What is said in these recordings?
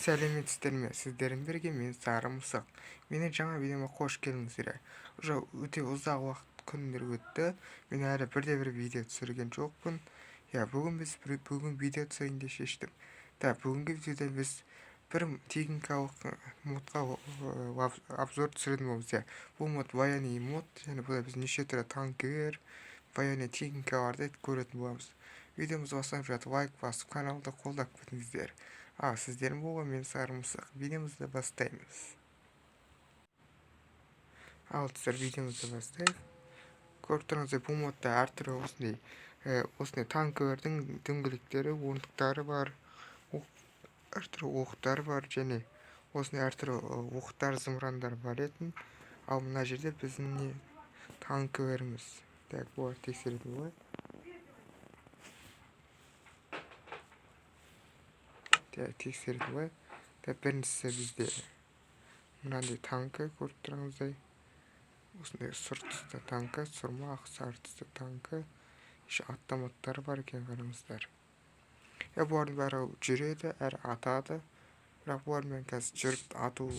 Сәлеметсіздер ме? Сіздермен бірге мен Сары Мысық. Менің жаңа видеома қош келдіңіздер. Уже өте ұзақ уақыт күндер өтті. Мен әлі бірде-бір видео түсірген жоқпын. Бүгін видео түсірейін деп шештім. Бүгінгі видеода біз бір техникалық модқа обзор түсіретін боламыз. Бұл мод военный мод, және бұда біз неше түрлі танкілер, военный техникаларды көретін боламыз. Видеомыз басталып жатыр. Лайк басып, каналды қолдап кетіңіздер. Сіздермен болған мен Сары Мысық. Видеомызды бастаймыз. Достар, видеомызды бастайық. Көріп тұрғаныңыздай, бұл модда әртүрлі осындай танкілердің дөңгелектері, орындықтары бар, әртүрлі оқтар бар, және осындай әртүрлі оқтар, зымырандар бар етін. Ал мына жерде біздің танкілеріміз. Бұлар тексеретін болады. Тексерді ғой. Біріншісі бізде мынандай танкі көріп тұрғаныңыздай. Осындай сұр түсті танкі, сұрма ақ сары түсті танкі. Автоматтары бар екен, қараңыздар. Бұлардың бәрі жүреді, әрі атады. Бірақ бұлармен қазір жүріп ату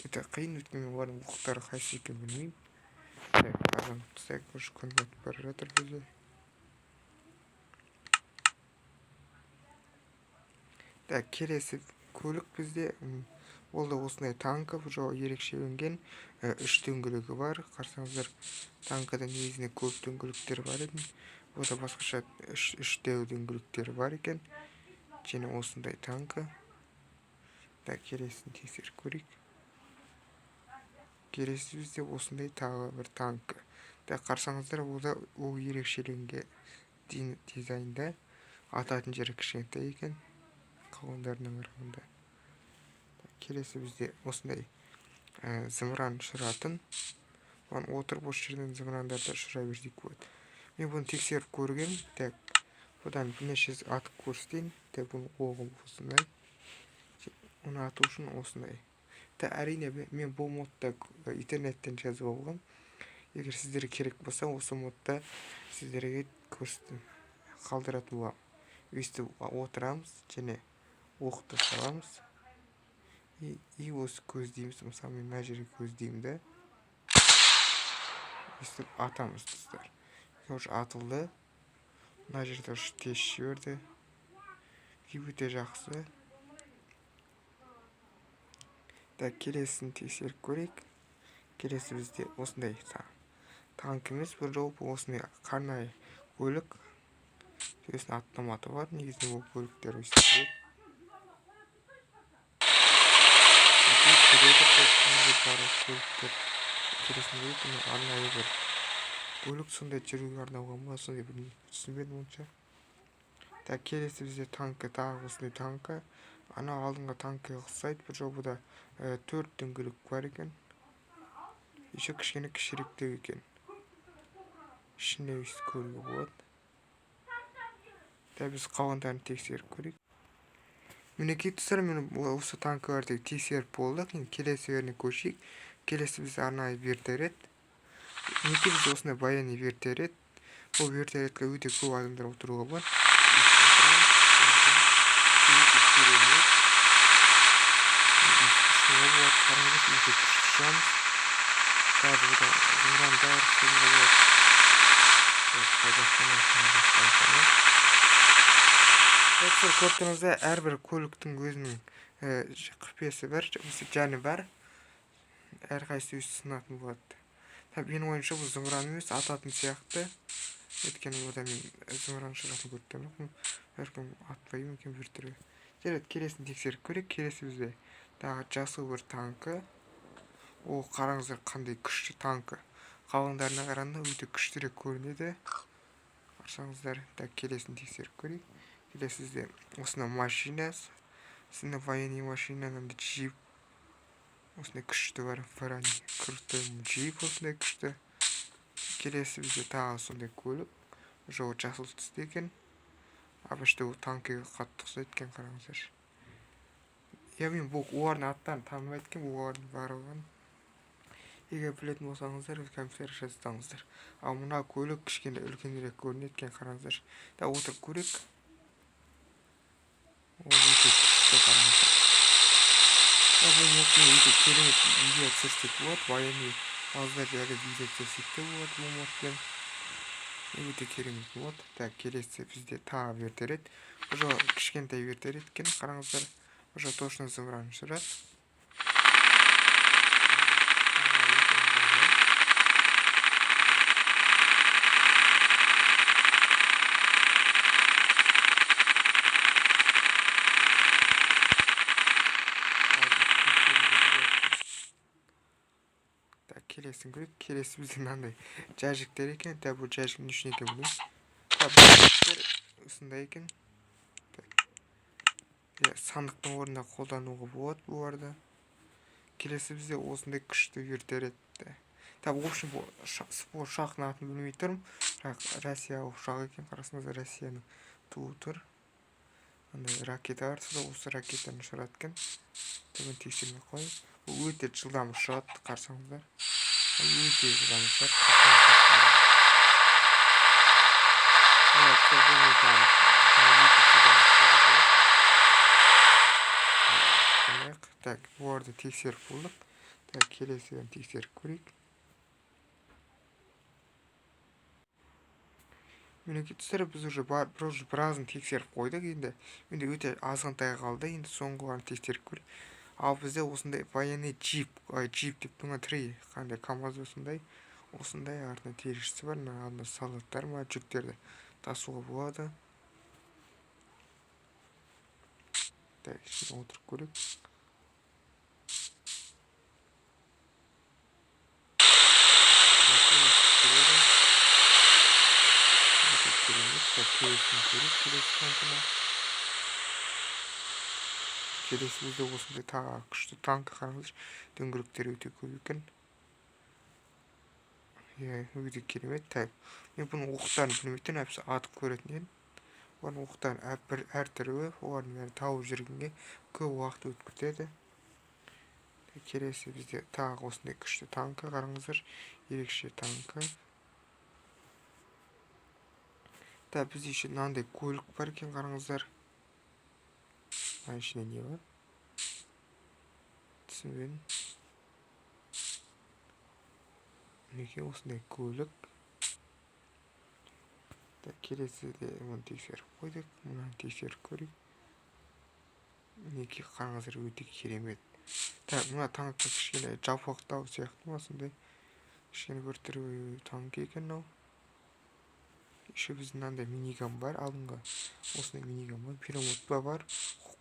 өте қиын, өйткені олардың оқтары қайсы екенін білмеймін. Қараңыздар, күн өтіп бара жатыр бізде. Келесі көлік бізде, ол да осындай танкі, бұл ерекшеленген 3 дөңгелегі бар. Қарсаңыздар, танкыда негізінде көп дөңгелектер бар екен. Ол да басқаша 3 дөңгелектері бар екен. Және осындай танкі. Келесін тексеріп көрейік. Келесі бізде осындай тағы бір танкі. Қарсаңыздар, ол ерекшеленген дизайнда, ататын жері кішкентай екен. Қалғандарының арасында. Келесі бізде осындай зымыран ұшыратын. Отырып осы жерден зымырандарды ұшыра берсек болады. Мен бұны тексеріп көргем. Бұдан бірнеше атып көрсетейін. Бұны оғым осындай. Оны ату үшін осындай. Әрине, мен бұл модта интернеттен жазып алғам. Егер сіздерге керек болса, осы модта сіздерге көрсетіп қалдыратын болам. Өйстіп отырамыз, және оқты саламыз. И осы көздейміз. Мысалы, мен мына жерге көздеймді. Өйстіп атамыз, достар. Уже атылды. Мына жерде тез жіберді. Өте жақсы. Келесін тексеріп көрейік. Келесі бізде осындай танк емес, бір жол осындай қарнай көлік. Өсін автоматы бар. Негізінде бұл көліктер өстіп арнайы бір көлік, сондай жүруге арналған ба, сондай бір түсінбедім онша. Келесі бізде танкі, тағы осындай танкі. Ана алдыңғы танкіге ұқсайды. Бір жол бұда 4 дөңгелек бар екен. Еще кішкене кішіректеу екен. Ішінде өйстіп көруге болады. Біз қалғандарын тексеріп көрейік. Мінекей достар, мен осы танкілерді тексеріп болдық. Келесі жеріне көшейік. Келесі біз арнайы вертолет. Мінекей біз осындай военный вертолет. Бұл вертолетке өте көп адамдар отыруға бар. Көрттіңізде әрбір көліктің өзінің құпиясы бар, жаны бар. Әрқайсысы өз сынатын болады. Менің ойымша бұл зымыран емес, ататын сияқты. Өйткені бұда мен зымыран ұшыратын көріп тұрмын. Әркім атпаймын екен бір түрі. Келесін тексеріп көрейік. Келесі бізде тағы жасыл бір танкі. Ол қараңыздар қандай күшті танкі. Қалғандарына қарағанда өте күштірек көрінеді. Қарсаңыздар, келесін тексеріп көрейік. Келесі бізде осындай машина. Осындай военный машина, джип. Осындай күшті бар. Крутой джип осындай күшті. Келесі бізде тағы сондай көлік. Жол жасыл түсті екен. Абышты ол танкіге қатты ұқсайды екен, қараңыздар. Мен бұл олардың аттарын танымайды екен, бұл олардың барлығын. Егер білетін болсаңыздар, комментарий жазсаңыздар. Ал мына көлік кішкене үлкенірек көрінеді екен, қараңыздар. Отырып көрейік. Ол өте күшті, қараңыздар. бұл модпен өте керемет видео түсірсек болады. Военный баздар жайлы видео түсірсек те болады бұл модпен. Өте керемет мод. Так, келесі бізде тағы вертолет. Уже кішкентай вертолет екен, қараңыздар. Уже точно зымыран ұшырады. Келесін көрейік. Келесі бізде мынандай жәжіктер екен. Бұл жәжіктің үшін екен білмейміз. Бұл жәжіктер осындай екен. Сандықтың орнында қолдануға болады бұларды. Келесі бізде осындай күшті вертолет. В общем, бұл ұшақтың атын білмей тұрмын. Россия ұшағы екен. Қарасыңыздар, Россияның туы тұр. Ракета бар. Осы ракетаны ұшырады екен. Бүгін тексермей қойып. Бұл өте жылдам ұшады, қарасаңыздар. Өте жылдам ұшады. Так, бұларды тексеріп болдық. Так, келесіден тексеріп көрейік. Мемлекеттер біз уже біразын тексеріп қойдық енді. Енді өте азғантай қалды. Енді соңғыларын тексеріп көрейік. Ал бізде осындай военный джип деп тұңа тірей. Қандай КамАЗ осындай артына терішісі бар. Мына солдаттар ма жүктерді тасуға болады. Так, ішіне отырып көрейік. Келесі бізде осындай тағы күшті танкі, қараңыздар. Дөңгелектері өте көп екен. Өте керемет. Мен бұның оқтарын білмейтін, әпсі атып көретін едім. Оның оқтарын әр түрі, олардың бәрін тауып жүргенге көп уақыт өтіп кетеді. Келесі бізде тағы осындай күшті танкі, қараңыздар. Ерекше танкі. Бізде еще мынандай көлік бар екен, қараңыздар. Ішінде не бар? Түсінбедім. Неге осындай көлік? Келесі де мұны тексеріп қойдық. Мұнан тексеріп көрейік. Неге қараңыздар, өте керемет. Мына танкқа кішкене жапалақтау сияқты ма, сондай кішкене бір түрі танк екен мынау. Еще біздің мынандай миниган бар, алдыңғы осындай миниган бар, пирамид бар.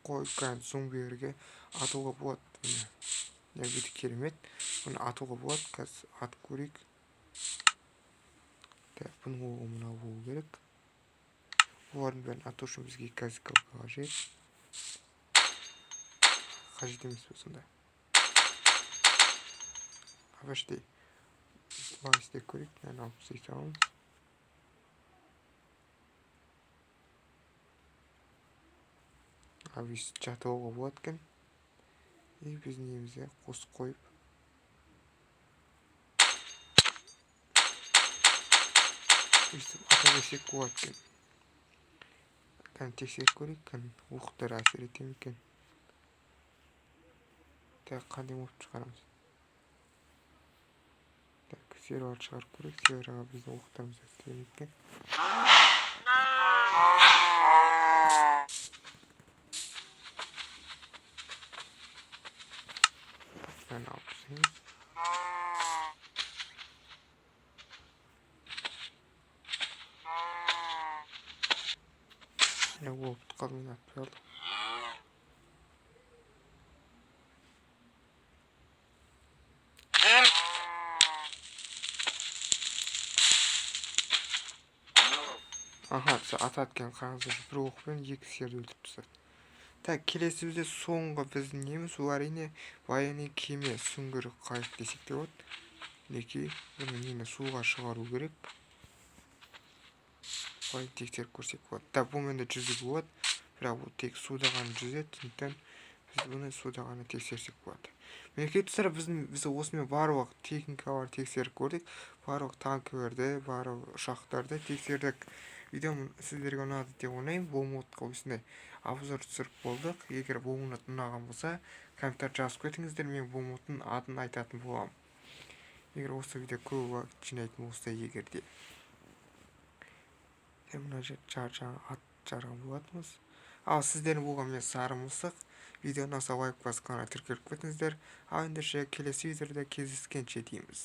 Қойып зомбилерге атуға болады. Өте керемет. Бұны атуға болады. Қазір атып көрейік. Бұның оғы мынау болу керек. Олардың бәрін ату үшін бізге қазір қажет. Қажет емес пе сонда? Абаштай. Бұлай істеп көрейік. Алып сөйтеміз. Өйстіп жатуға болады екен. Біз немізде қосып қойып. Өйстіп ата берсек болады екен. Тексеріп көрейік. Оқтар әсер етем екен. Қандай болып шығарамыз. Сервер шығарып көрейік. Серверға біздің оқтарымыз әсер еткен. Алып түсеміз. Болып қалмен атпай алды. Ататкен қараңыздар, бір оқпен екі серді өлтіріп тастады. Келесі бізде соңғы біздің неміз, ол әрине военный кеме, сүңгір қайық десек те болады. Неке бұны нені суға шығару керек. Былай тексеріп көрсек болады. Бұл менде жүзі болады, бірақ бұл тек суда ғана жүзеді. Түндіктен біз бұны суда ғана тексерсек болады. Мемлекеттер біз осымен барлық техникалар тексеріп көрдік. Барлық танкілерді, барлық ұшақтарды тексердік. видеом сіздерге ұнады деп ойлаймын. Бұл модқа осындай обзор түсіріп болдық. Егер бұл мод ұнаған болса, комментарий жазып кетіңіздер, мен бұл модтың атын айтатын боламын. Егер осы видео көп жинайтын болса, егерде мына жаңа ат жарған болатынбыз. Ал сіздердің болған мен сары мысық. Видеоны аса лайк басып, қана тіркеліп кетіңіздер. Ал ендеше келесі видеода кездескенше дейміз.